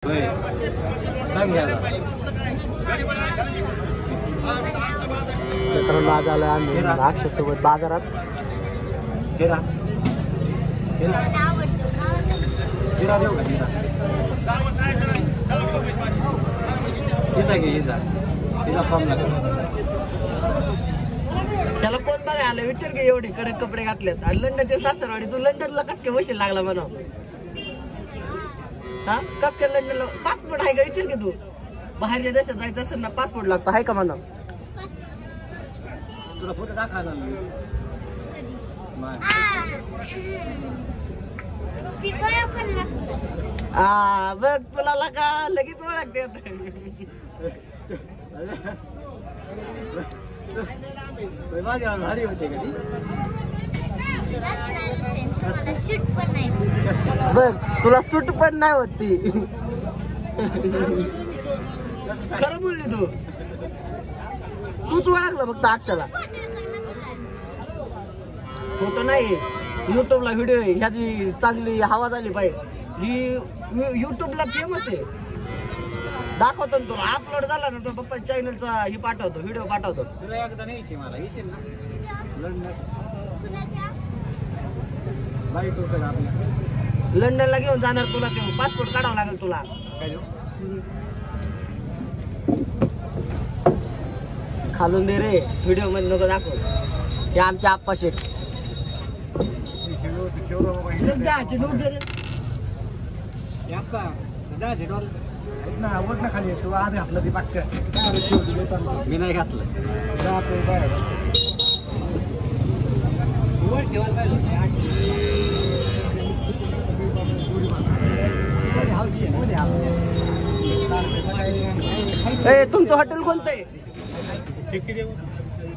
मित्रांनो आज आलोय आम्ही अक्षयसोबत बाजारात. हिरा देऊ का हिरा घे हिरा फॉर्म त्याला कोण बघायला आलं विचार की एवढे कडक कपडे घातलेत आणि लंडनचे सासरवाडी. तू लंडनला कस काय वशील लागला म्हणा. हा कस काय लंडनला पासपोर्ट आहे का विचार की तू. बाहेरच्या देशात जायचं असेल ना पासपोर्ट लागतो आहे का म्हणा. तुला फोटो दाखवला बघ तुला लगा लगेच ओळखते. भारी होते बघ तुला सूट पण नाही होती. खरं बोलली तूच ओळखलं फक्त अक्षाला. फोटो नाही युट्यूबला व्हिडिओ आहे. ह्याची चांगली हवा झाली पाहिजे. ही युट्यूबला फेमस आहे. दाखवतो ना तुला. अपलोड झाला ना तो पप्पा चॅनलचा ही पाठवतो व्हिडिओ पाठवतो. तुला एकदा न्यायची मला येशील ना लंडनला घेऊन जाणार तुला. ते पासपोर्ट काढावं लागेल तुला. खालून दे रे व्हिडिओ मध्ये नको दाखव. हे आमचे आप्पा शेठ. आवड ना खाली तू आधी आपलं ती बाक्य मी नाही घातलं. तुमचं हॉटेल कोणतं आहे.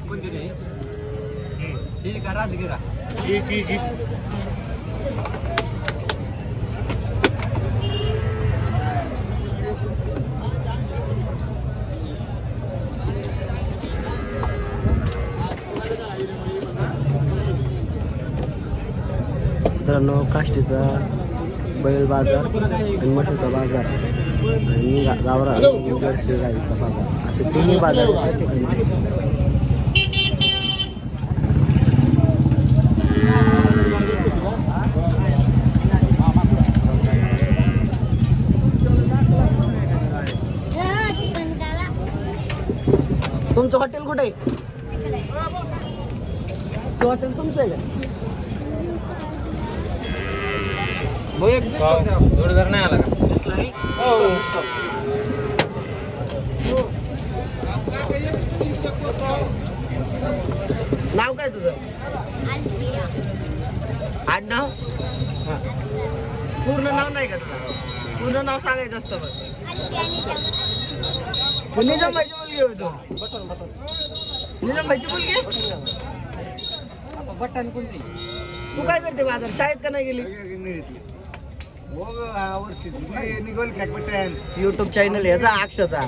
कोणती नाही ही का राजगिरा मित्रांनो काष्टीचा बैल बाजार आणि म्हशीचा बाजार आणि गावरा जर्सी गाईचा बाजार असे तिन्ही बाजार त्या ठिकाणी. तुमचं हॉटेल कुठे आहे. ते हॉटेल तुमचं आहे का. जोडीदार नाही आला का दिसला नाही. नाव काय तुझं. आडनाव पूर्ण नाव नाही का तुझं. पूर्ण नाव सांगायचं असतं बस. निजामबाईची मुलगी होतो. निजामबाईची मुलगी बटन कोणती. तू काय करते बाजार शाळेत का नाही गेली. युट्यूब चॅनल याचा अक्षयचा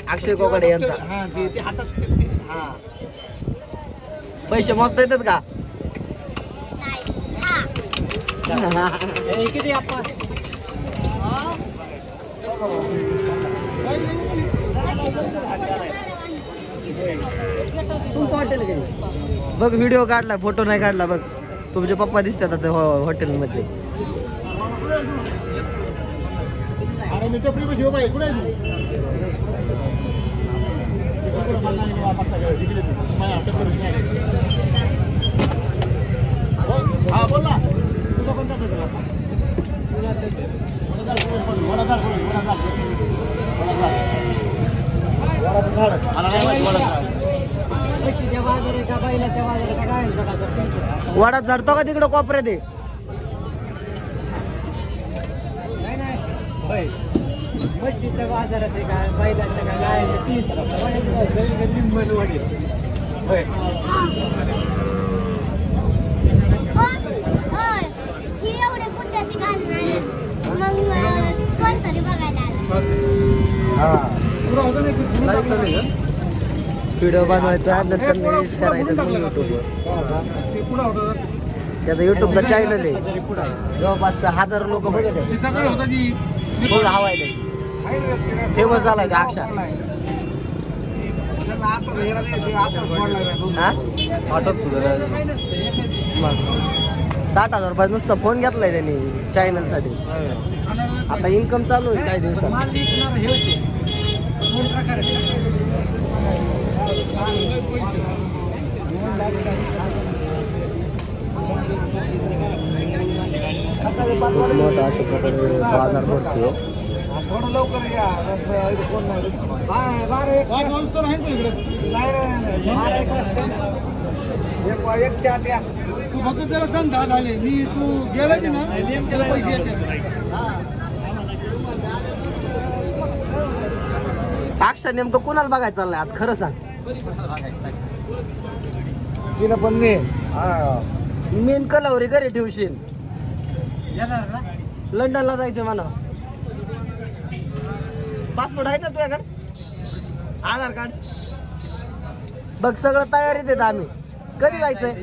अक्षय कोकडे यांचा. पैसे मोजता येतात का. किती आपण तुमचं हॉटेल बघ व्हिडिओ काढला फोटो नाही काढला बघ. तुमचे पप्पा दिसतात आता हॉटेल मध्ये. वडा झडतो का तिकडं कोपऱ्यात आहे. म्हशीच्या बाजारात आहे का बैलांच्या का गायच्या व्हिडिओ बनवायचा नंतर करायचं युट्यूबवर. त्याचा युट्यूबचा चॅनल आहे. जवळपास 1000 लोक बघत आहेत. फुल हवा आहे त्याची. फेमस झालाय का अक्षा? हा? मग 60,000 रुपये नुसतं फोन घेतलाय त्यांनी चॅनल साठी. आता इन्कम चालू आहे काही दिवसात. मोठा अशा प्रकारे बाजार भरतो. थोडं लवकर या कोण नाही एक चार या तू फक्त त्याला सांग 10 झाले मी तू गेला की ना त्याला पैसे येते. अक्षा नेमकं कोणाला बघायचं चाललंय आज खरं सांग. तिला पण मी मेन कलावरी घरी ठेवशील. येणार ना लंडनला जायचं म्हणा. पासपोर्ट आहे ना तुझ्याकडे? आधार कार्ड बघ सगळं तयारीत येत आम्ही. कधी जायचंय?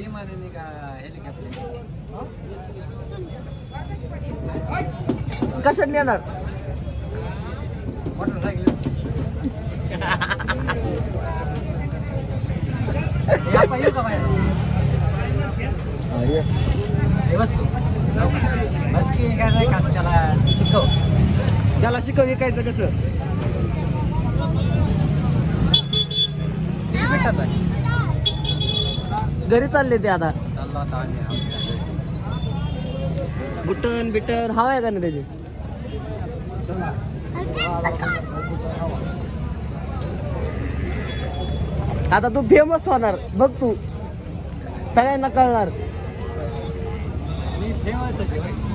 कशात नेणार? मोटरसायकल शिकव त्याला शिकव विकायचं कसं. घरी चालले ते आता. बुटन बिटन हवा आहे का नाही त्याची? आता तू फेमस होणार बघ. तू सगळ्यांना कळणार. मी फेमस आहे.